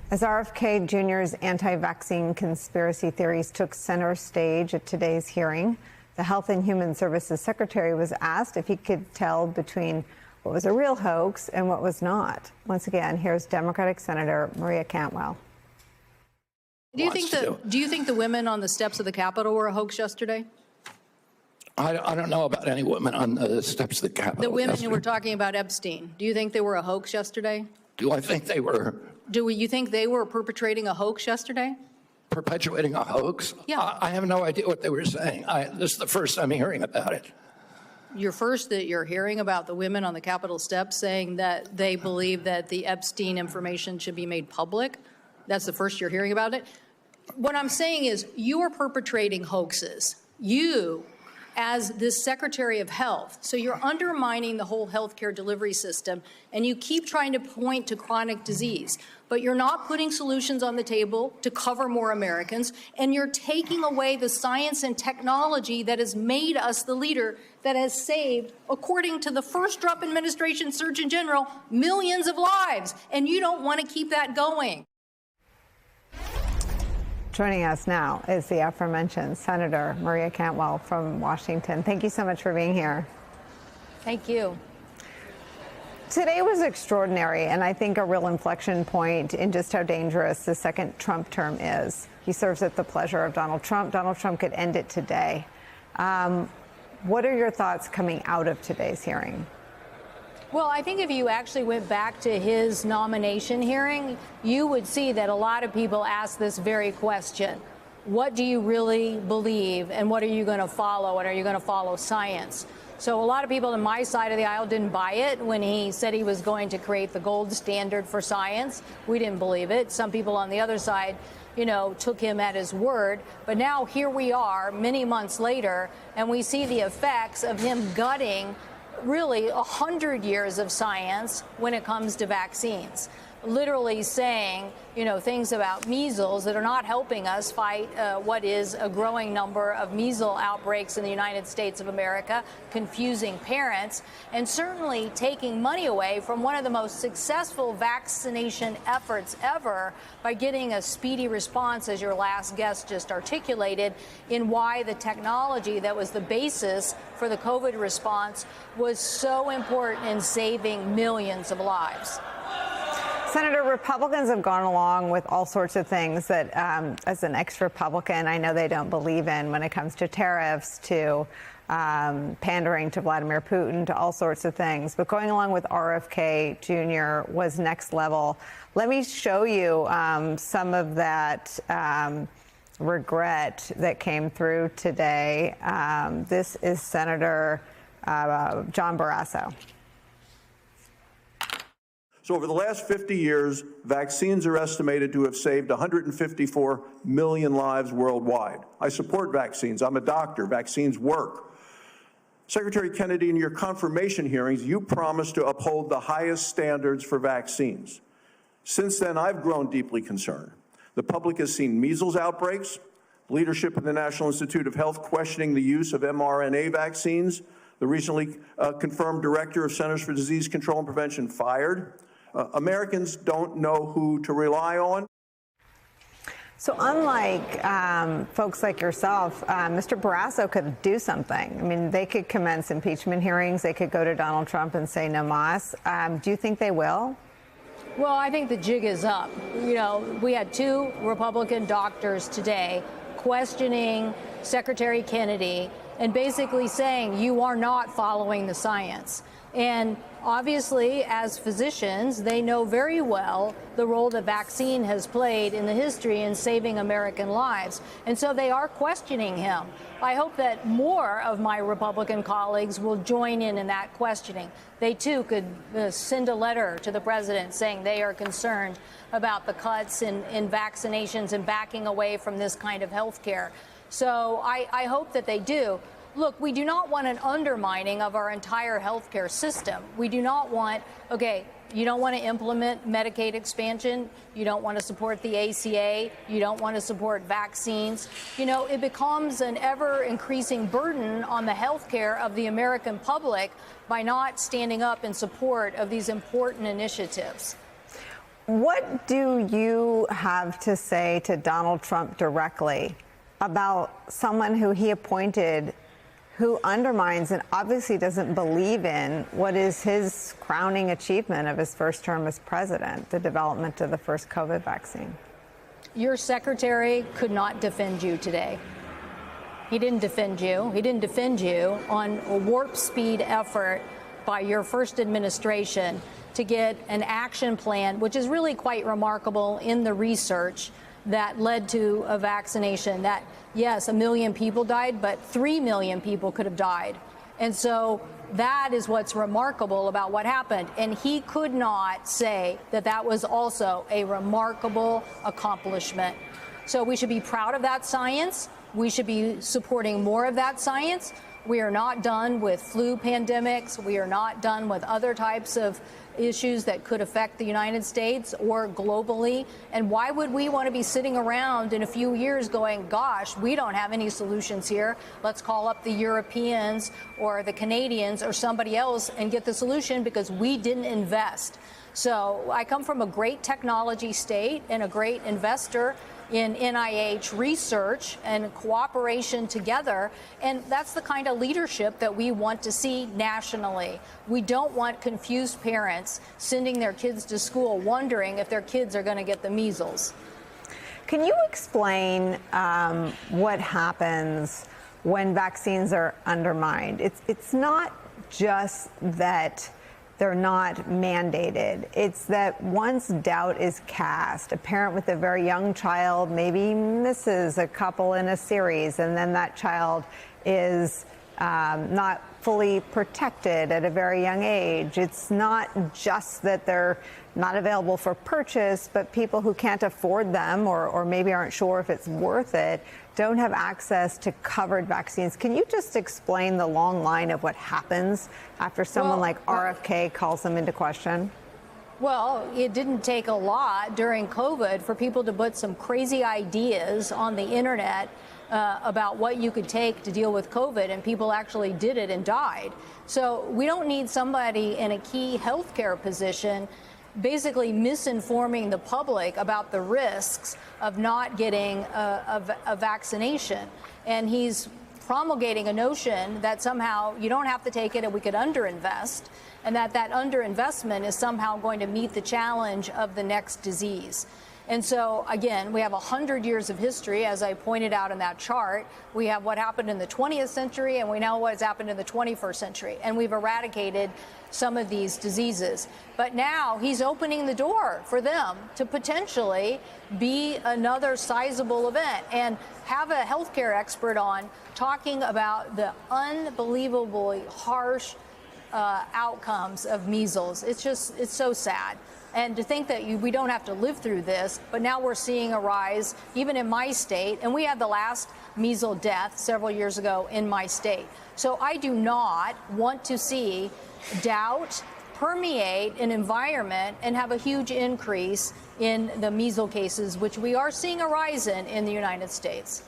As RFK Jr.'s anti-vaccine conspiracy theories took center stage at today's hearing, the Health and Human Services Secretary was asked if he could tell between what was a real hoax and what was not. Once again, here's Democratic Senator Maria Cantwell. Do you think the women on the steps of the Capitol were a hoax yesterday? I don't know about any women on the steps of the Capitol. The women who were talking about Epstein, do you think they were a hoax yesterday? Do I think they were? Do you think they were perpetrating a hoax yesterday? Perpetuating a hoax? Yeah. I have no idea what they were saying. This is the first I'm hearing about it. You're hearing about the women on the Capitol steps saying that they believe that the Epstein information should be made public? That's the first you're hearing about it? What I'm saying is you are perpetrating hoaxes. You, as this Secretary of Health, so you're undermining the whole healthcare delivery system, and you keep trying to point to chronic disease, but you're not putting solutions on the table to cover more Americans, and you're taking away the science and technology that has made us the leader that has saved, according to the first Trump administration Surgeon General, millions of lives, and you don't want to keep that going. Joining us now is the aforementioned Senator Maria Cantwell from Washington. Thank you so much for being here. Thank you. Today was extraordinary, and I think a real inflection point in just how dangerous the second Trump term is. He serves at the pleasure of Donald Trump. Donald Trump could end it today. What are your thoughts coming out of today's hearing? Well, I think if you actually went back to his nomination hearing, you would see that a lot of people ask this very question. What do you really believe, and what are you going to follow, and are you going to follow science? So a lot of people on my side of the aisle didn't buy it when he said he was going to create the gold standard for science. We didn't believe it. Some people on the other side, took him at his word. But now here we are many months later, and we see the effects of him gutting really 100 years of science when it comes to vaccines. Literally saying, things about measles that are not helping us fight what is a growing number of measles outbreaks in the United States of America, confusing parents, and certainly taking money away from one of the most successful vaccination efforts ever by getting a speedy response, as your last guest just articulated, in why the technology that was the basis for the COVID response was so important in saving millions of lives. Senator, Republicans have gone along with all sorts of things that, as an ex-Republican, I know they don't believe in when it comes to tariffs, to pandering to Vladimir Putin, to all sorts of things. But going along with RFK Jr. was next level. Let me show you some of that regret that came through today. This is Senator John Barrasso. So over the last 50 years, vaccines are estimated to have saved 154 million lives worldwide. I support vaccines. I'm a doctor. Vaccines work. Secretary Kennedy, in your confirmation hearings, you promised to uphold the highest standards for vaccines. Since then, I've grown deeply concerned. The public has seen measles outbreaks, leadership of the National Institute of Health questioning the use of mRNA vaccines, the recently confirmed director of Centers for Disease Control and Prevention fired. Americans don't know who to rely on. So unlike folks like yourself, Mr. Barrasso could do something. I mean, they could commence impeachment hearings. They could go to Donald Trump and say no mas. Do you think they will? Well, I think the jig is up. We had two Republican doctors today questioning Secretary Kennedy and basically saying you are not following the science. And obviously, as physicians, they know very well the role that vaccine has played in the history in saving American lives. And so they are questioning him. I hope that more of my Republican colleagues will join in that questioning. They, too, could send a letter to the president saying they are concerned about the cuts in vaccinations and backing away from this kind of health care. So I hope that they do. Look, we do not want an undermining of our entire healthcare system. We do not want, you don't want to implement Medicaid expansion. You don't want to support the ACA. You don't want to support vaccines. It becomes an ever increasing burden on the healthcare of the American public by not standing up in support of these important initiatives. What do you have to say to Donald Trump directly about someone who he appointed who undermines and obviously doesn't believe in what is his crowning achievement of his first term as president, the development of the first COVID vaccine? Your secretary could not defend you today. He didn't defend you. He didn't defend you on a warp speed effort by your first administration to get an action plan, which is really quite remarkable in the research that led to a vaccination that, yes, 1 million people died, but 3 million people could have died. And so that is what's remarkable about what happened. And he could not say that that was also a remarkable accomplishment. So we should be proud of that science. We should be supporting more of that science. We are not done with flu pandemics. We are not done with other types of issues that could affect the United States or globally. And why would we want to be sitting around in a few years going, gosh, we don't have any solutions here. Let's call up the Europeans or the Canadians or somebody else and get the solution because we didn't invest. So I come from a great technology state and a great investor in NIH research and cooperation together. And that's the kind of leadership that we want to see nationally. We don't want confused parents sending their kids to school wondering if their kids are going to get the measles. Can you explain what happens when vaccines are undermined? It's not just that they're not mandated. It's that once doubt is cast, a parent with a very young child maybe misses a couple in a series, and then that child is not fully protected at a very young age. It's not just that they're not available for purchase, but people who can't afford them or maybe aren't sure if it's worth it don't have access to covered vaccines. Can you just explain the long line of what happens after someone like RFK calls them into question? Well, it didn't take a lot during COVID for people to put some crazy ideas on the internet about what you could take to deal with COVID, and people actually did it and died. So we don't need somebody in a key healthcare position basically misinforming the public about the risks of not getting a vaccination. And he's promulgating a notion that somehow you don't have to take it and we could underinvest, and that underinvestment is somehow going to meet the challenge of the next disease. And so, again, we have 100 years of history, as I pointed out in that chart. We have what happened in the 20th century, and we know what has happened in the 21st century. And we've eradicated some of these diseases. But now he's opening the door for them to potentially be another sizable event, and have a healthcare expert on talking about the unbelievably harsh outcomes of measles. It's so sad. And to think that we don't have to live through this, but now we're seeing a rise, even in my state, and we had the last measles death several years ago in my state. So I do not want to see doubt permeate an environment and have a huge increase in the measles cases, which we are seeing a rise in the United States.